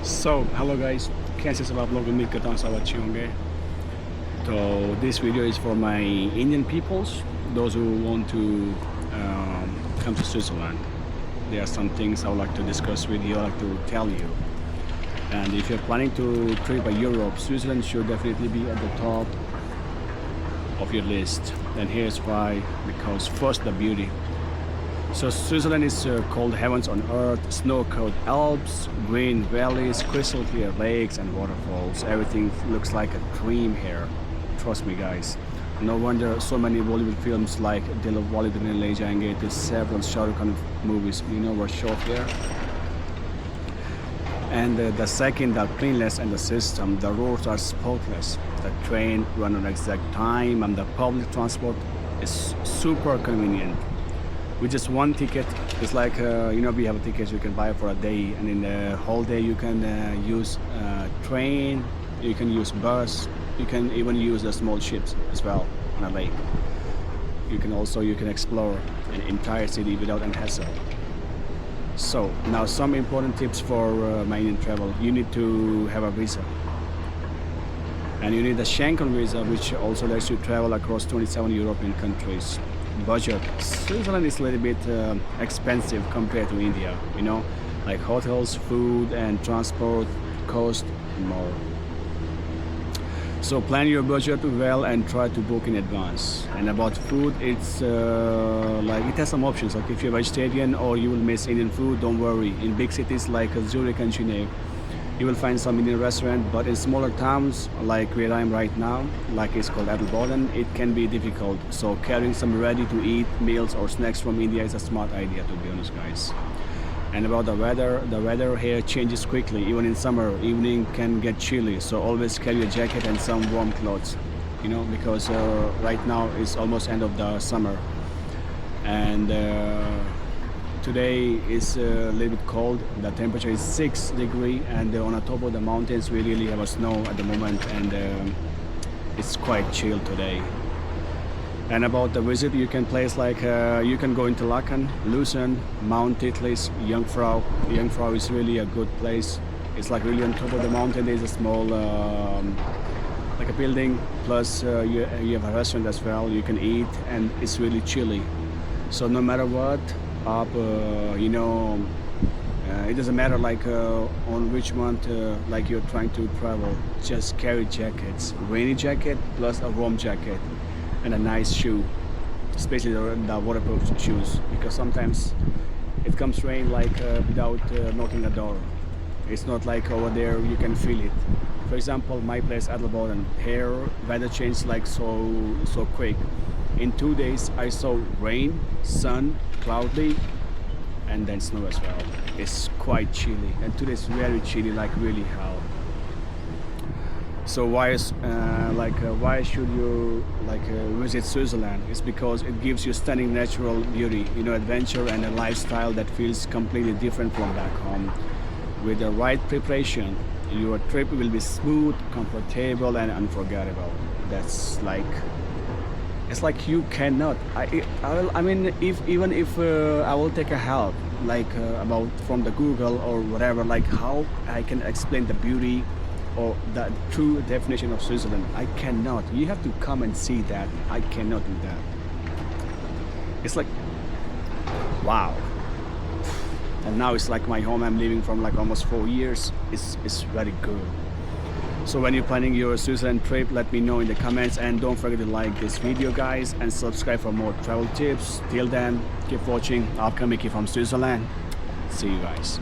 So hello guys, कैसे सब आप लोग उम्मीद करता हूँ सब अच्छे होंगे. So this video is for my Indian peoples, those who want to come to Switzerland. There are some things I would like to discuss with you, I would like to tell you. And if you're planning to trip by Europe, Switzerland should definitely be at the top of your list. And here's why: because first, the beauty. So Switzerland is called heavens on earth, snow-covered Alps, green valleys, crystal clear lakes and waterfalls. Everything looks like a dream here. Trust me guys. No wonder so many Bollywood films like Dil Wali Dune Le Jayenge to several Shah Rukh Khan movies, were shot here. And the second, the cleanliness and the system. The roads are spotless. The train run on exact time and the public transport is super convenient. With just one ticket, it's like we have a ticket you can buy for a day, and in the whole day you can use train, you can use bus, you can even use the small ships as well on a lake. You can explore an entire city without any hassle. So now some important tips for my Indian travel. You need to have a visa, and you need a Schengen Visa, which also lets you travel across 27 European countries. Budget. Switzerland is a little bit expensive compared to India, like hotels, food and transport cost more. So plan your budget well and try to book in advance. And about food, it's it has some options. Like if you're vegetarian or you will miss Indian food, don't worry. In big cities like Zurich and Geneva, you will find some Indian restaurant, but in smaller towns like where I am right now, like it's called Interlaken, it can be difficult. So carrying some ready-to-eat meals or snacks from India is a smart idea, to be honest, guys. And about the weather here changes quickly. Even in summer, evening can get chilly. So always carry a jacket and some warm clothes, because right now it's almost end of the summer, and today is a little bit cold. The temperature is 6 degrees, and on the top of the mountains we really have a snow at the moment, and it's quite chill today. And about the visit, you can you can go into Interlaken, Lucerne, Mount Titlis, Jungfrau. Jungfrau is really a good place. It's like really on top of the mountain. There's a small like a building, plus you have a restaurant as well. You can eat, and it's really chilly. So no matter what, it doesn't matter on which month like you're trying to travel, just carry jackets, rainy jacket plus a warm jacket and a nice shoe, especially the waterproof shoes, because sometimes it comes rain without knocking the door. It's not like over there you can feel it. For example, my place Adelboden, here weather changed so quick. In 2 days I saw rain, sun, cloudy, and then snow as well. It's quite chilly, and today is very chilly, like really hell. So why should you visit Switzerland? It's because it gives you stunning natural beauty, adventure and a lifestyle that feels completely different from back home. With the right preparation, your trip will be smooth, comfortable and unforgettable. It's like you cannot. Even if I will take a help, about from the Google or whatever, how I can explain the beauty or the true definition of Switzerland, I cannot. You have to come and see that. I cannot do that. It's like, wow. And now it's like my home. I'm living from almost 4 years. It's very good. So when you're planning your Switzerland trip, let me know in the comments, and don't forget to like this video guys and subscribe for more travel tips. Till then, keep watching. आपका Mickey from Switzerland. See you guys.